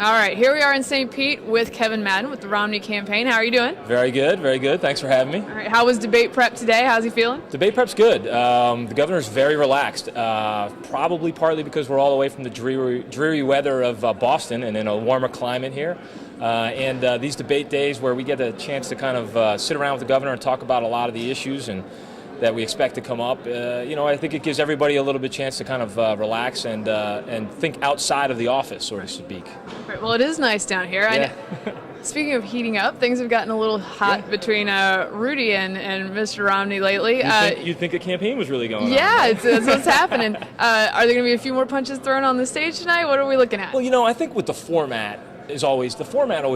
All right, here we are in St. Pete with Kevin Madden with the Romney campaign. How are you doing? Very good, very good. Thanks for having me. All right, how was debate prep today? How's he feeling? Debate prep's good. The governor's very relaxed, probably partly because we're all away from the dreary weather of Boston and in a warmer climate here. And these debate days where we get a chance to kind of sit around with the governor and talk about a lot of the issues and that we expect to come up, I think it gives everybody a little bit chance to kind of relax and think outside of the office, so to speak. Right, well, it is nice down here. Yeah. Speaking of heating up, things have gotten a little hot between Rudy and Mr. Romney lately. You'd think a campaign was really going on. Yeah, that's what's happening. Are there going to be a few more punches thrown on the stage tonight? What are we looking at? Well, I think with the format always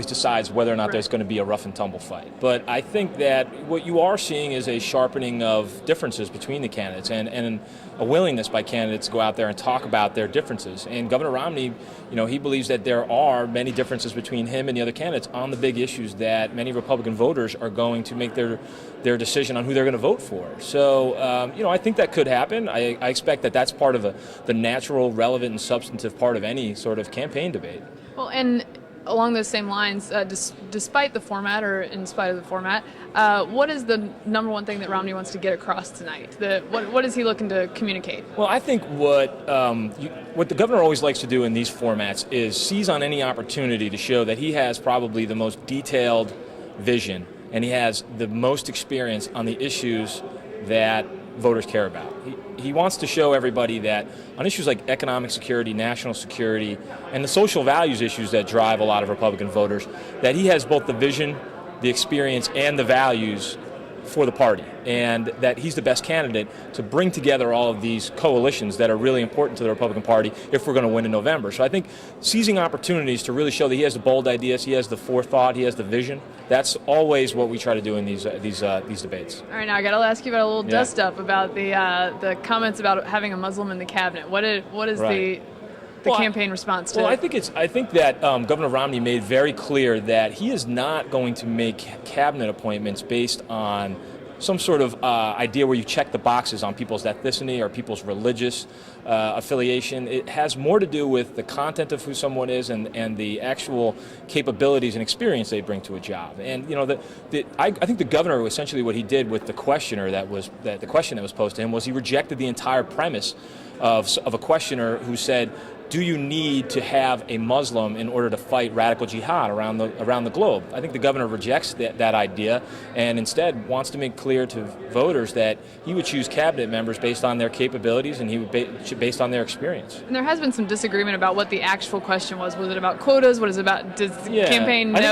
decides whether or not there's going to be a rough and tumble fight. But I think that what you are seeing is a sharpening of differences between the candidates and a willingness by candidates to go out there and talk about their differences. And Governor Romney, he believes that there are many differences between him and the other candidates on the big issues that many Republican voters are going to make their decision on who they're going to vote for. So, I think that could happen. I expect that that's part of the natural, relevant, and substantive part of any sort of campaign debate. Well, and along those same lines, despite the format or in spite of the format, what is the number one thing that Romney wants to get across tonight? What is he looking to communicate? Well, I think what the governor always likes to do in these formats is seize on any opportunity to show that he has probably the most detailed vision and he has the most experience on the issues that voters care about. He wants to show everybody that on issues like economic security, national security, and the social values issues that drive a lot of Republican voters, that he has both the vision, the experience, and the values for the party, and that he's the best candidate to bring together all of these coalitions that are really important to the Republican Party if we're going to win in November. So I think seizing opportunities to really show that he has the bold ideas, he has the forethought, he has the vision, that's always what we try to do in these debates. All right, now I got to ask you about a little dust up about the comments about having a Muslim in the cabinet. What is the campaign response to? Well, I think that Governor Romney made very clear that he is not going to make cabinet appointments based on some sort of idea where you check the boxes on people's ethnicity or people's religious affiliation. It has more to do with the content of who someone is and the actual capabilities and experience they bring to a job. And I think the governor, essentially what he did with the questioner the question that was posed to him was he rejected the entire premise of a questioner who said, do you need to have a Muslim in order to fight radical jihad around the globe? I think the governor rejects that idea and instead wants to make clear to voters that he would choose cabinet members based on their capabilities and he would based on their experience. And there has been some disagreement about what the actual question was. Was it about quotas? What is it about? Does the campaign know? I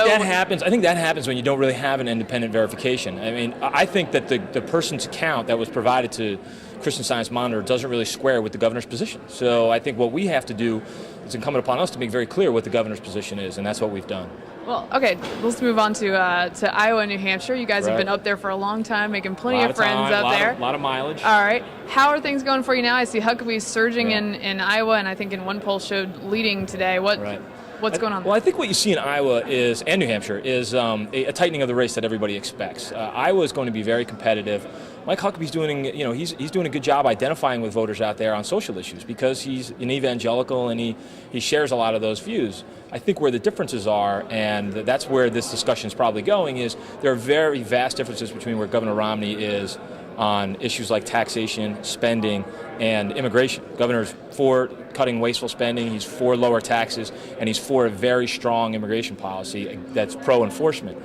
think that happens when you don't really have an independent verification. I mean, I think that the person's account that was provided to Christian Science Monitor doesn't really square with the governor's position. So I think what we have to do is incumbent upon us to make very clear what the governor's position is, and that's what we've done. Well, okay, let's move on to Iowa and New Hampshire. You guys have been up there for a long time, making plenty of friends up there. A lot of mileage. All right. How are things going for you now? I see Huckabee surging in Iowa, and I think in one poll showed leading today. What's going on there? Well, I think what you see in Iowa and New Hampshire is a tightening of the race that everybody expects. Iowa is going to be very competitive. Mike Huckabee's doing, he's doing a good job identifying with voters out there on social issues because he's an evangelical and he shares a lot of those views. I think where the differences are, and that's where this discussion is probably going, is there are very vast differences between where Governor Romney is on issues like taxation, spending, and immigration. Governor's for cutting wasteful spending, he's for lower taxes, and he's for a very strong immigration policy that's pro-enforcement.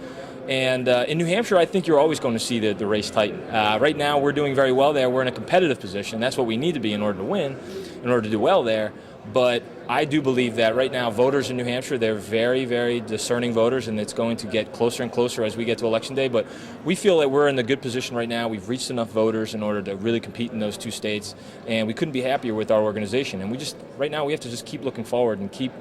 And in New Hampshire, I think you're always going to see the race tighten. Right now, we're doing very well there. We're in a competitive position. That's what we need to be in order to win, in order to do well there. But I do believe that right now, voters in New Hampshire, they're very, very discerning voters, and it's going to get closer and closer as we get to Election Day. But we feel that we're in a good position right now. We've reached enough voters in order to really compete in those two states, and we couldn't be happier with our organization. And right now, we have to just keep looking forward and keep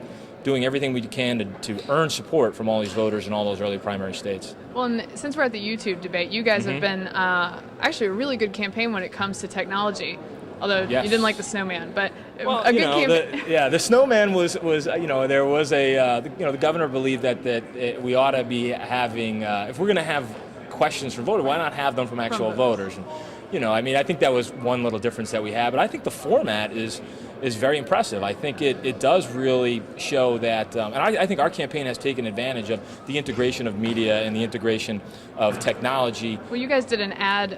doing everything we can to earn support from all these voters in all those early primary states. Well, and since we're at the YouTube debate, you guys have been actually a really good campaign when it comes to technology. Although you didn't like the snowman, but a good campaign. The snowman was there was the governor believed that we ought to be having if we're going to have questions from voters, why not have them from actual voters? And, I think that was one little difference that we have. But I think the format is is very impressive. I think it does really show that, and I think our campaign has taken advantage of the integration of media and the integration of technology. Well, you guys did an ad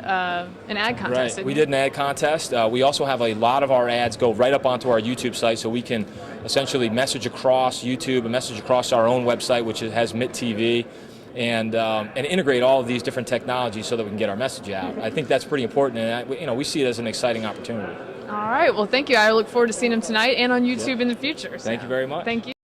contest. Right. We did an ad contest. We also have a lot of our ads go right up onto our YouTube site, so we can essentially message across YouTube and message across our own website, which has MIT TV. And integrate all of these different technologies so that we can get our message out. I think that's pretty important, and we see it as an exciting opportunity. All right. Well, thank you. I look forward to seeing him tonight and on YouTube in the future. Thank you very much. Thank you.